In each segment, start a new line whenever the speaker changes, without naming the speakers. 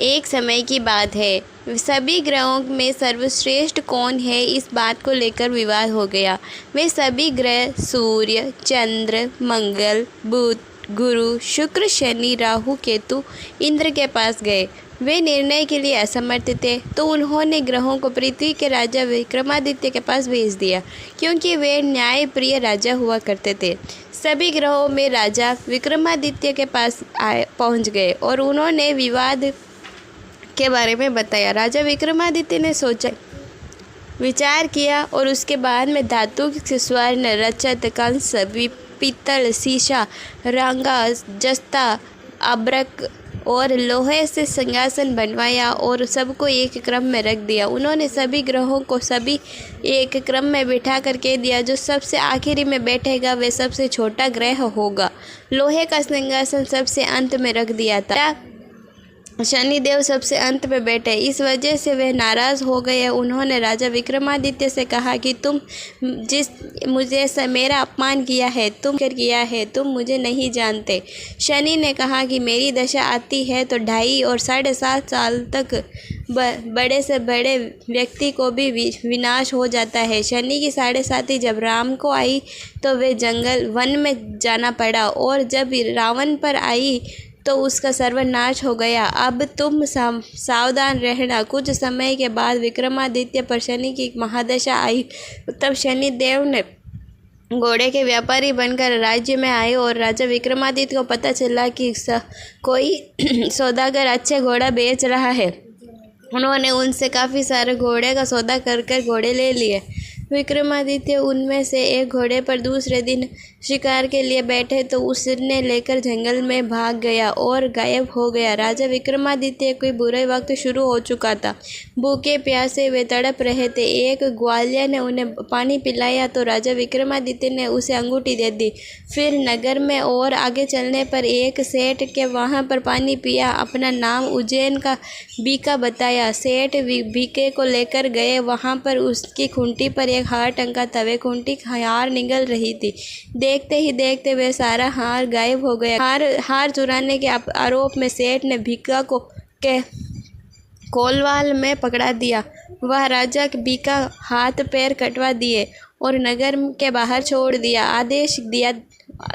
एक समय की बात है, सभी ग्रहों में सर्वश्रेष्ठ कौन है, इस बात को लेकर विवाद हो गया। वे सभी ग्रह सूर्य, चंद्र, मंगल, बुध, गुरु, शुक्र, शनि, राहु, केतु इंद्र के पास गए। वे निर्णय के लिए असमर्थ थे, तो उन्होंने ग्रहों को पृथ्वी के राजा विक्रमादित्य के पास भेज दिया, क्योंकि वे न्यायप्रिय राजा हुआ करते थे। सभी ग्रहों में राजा विक्रमादित्य के पास पहुंच गए और उन्होंने विवाद के बारे में बताया। राजा विक्रमादित्य ने सोचा, विचार किया और उसके बाद में धातु, स्वर्ण, रजत, कंस, पीतल, शीशा, रंगा, जस्ता, अब्रक और लोहे से सिंहासन बनवाया और सबको एक क्रम में रख दिया। उन्होंने सभी ग्रहों को सभी एक क्रम में बिठा कर कह दिया, जो सबसे आखिरी में बैठेगा वह सबसे छोटा ग्रह होगा। लोहे का सिंहासन सबसे अंत में रख दिया था। शनिदेव सबसे अंत में बैठे। इस वजह से वे नाराज़ हो गए। उन्होंने राजा विक्रमादित्य से कहा कि तुम मुझे मेरा अपमान किया है, तुम मुझे नहीं जानते। शनि ने कहा कि मेरी दशा आती है तो 2.5 और 7.5 साल तक बड़े से बड़े व्यक्ति को भी विनाश हो जाता है। शनि की 7.5 जब राम को आई तो वे वन में जाना पड़ा, और जब रावण पर आई तो उसका सर्वनाश हो गया। अब तुम सावधान रहना। कुछ समय के बाद विक्रमादित्य पर शनि की महादशा आई। तब शनिदेव ने घोड़े के व्यापारी बनकर राज्य में आए और राजा विक्रमादित्य को पता चला कि कोई सौदागर अच्छे घोड़ा बेच रहा है। उन्होंने उनसे काफ़ी सारे घोड़े का सौदा कर घोड़े ले लिए। विक्रमादित्य उनमें से एक घोड़े पर दूसरे दिन शिकार के लिए बैठे तो उसने लेकर जंगल में भाग गया और गायब हो गया। राजा विक्रमादित्य कोई बुरा वक्त शुरू हो चुका था। भूखे प्यासे वे तड़प रहे थे। एक ग्वालिया ने उन्हें पानी पिलाया तो राजा विक्रमादित्य ने उसे अंगूठी दे दी। फिर नगर में और आगे चलने पर एक सेठ के वहाँ पर पानी पिया। अपना नाम उज्जैन का बीका बताया। सेठ बीके को लेकर गए। वहाँ पर उसकी खूंटी पर एक हार टंगा था। वे खूंटी हार निगल रही थी। देखते ही देखते वे सारा हार गायब हो गया। हार चुराने के आरोप में सेठ ने बीका को कोलवाल में पकड़ा दिया। वह राजा के बीका हाथ पैर कटवा दिए और नगर के बाहर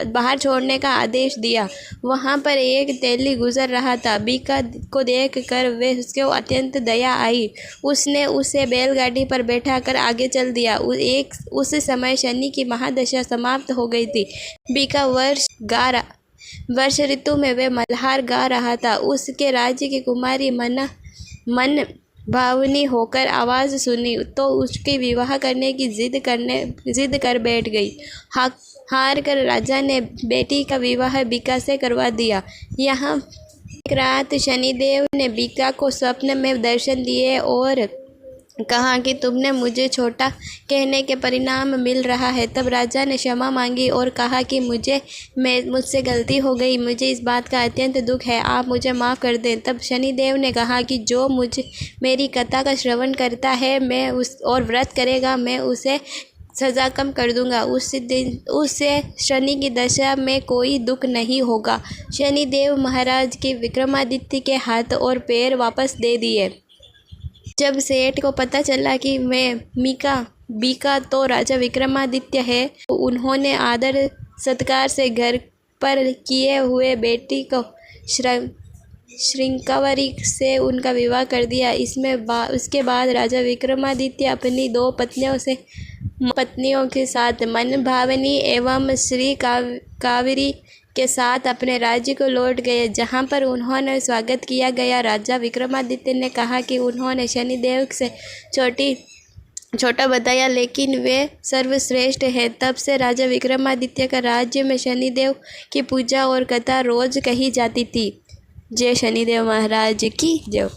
बाहर छोड़ने का आदेश दिया। वहाँ पर एक तेली गुजर रहा था। बीका को देख कर वे उसके अत्यंत दया आई। उसने उसे बैलगाड़ी पर बैठा कर आगे चल दिया। उस समय शनि की महादशा समाप्त हो गई थी। बीका वर्ष ऋतु में वे मल्हार गा रहा था। उसके राज्य की कुमारी मन भावनी होकर आवाज़ सुनी तो उसके विवाह करने की जिद कर बैठ गई। हार कर राजा ने बेटी का विवाह बीका से करवा दिया। यहाँ एक रात शनिदेव ने बीका को स्वप्न में दर्शन दिए और कहा कि तुमने मुझे छोटा कहने के परिणाम मिल रहा है। तब राजा ने क्षमा मांगी और कहा कि मुझसे गलती हो गई, मुझे इस बात का अत्यंत दुख है, आप मुझे माफ़ कर दें। तब शनिदेव ने कहा कि जो मेरी कथा का श्रवण करता है और व्रत करेगा, मैं उसे सज़ा कम कर दूंगा। उससे शनि की दशा में कोई दुख नहीं होगा। शनिदेव महाराज के विक्रमादित्य के हाथ और पैर वापस दे दिए। जब सेठ को पता चला कि बीका तो राजा विक्रमादित्य है, तो उन्होंने आदर सत्कार से घर पर किए हुए बेटी को श्रृंगावरी से उनका विवाह कर दिया। उसके बाद राजा विक्रमादित्य अपनी 2 पत्नियों के साथ मन भावनी एवं श्री कावेरी के साथ अपने राज्य को लौट गए, जहां पर उन्होंने स्वागत किया गया। राजा विक्रमादित्य ने कहा कि उन्होंने शनिदेव से छोटा बताया, लेकिन वे सर्वश्रेष्ठ हैं। तब से राजा विक्रमादित्य का राज्य में शनिदेव की पूजा और कथा रोज कही जाती थी। जय शनिदेव महाराज की जय।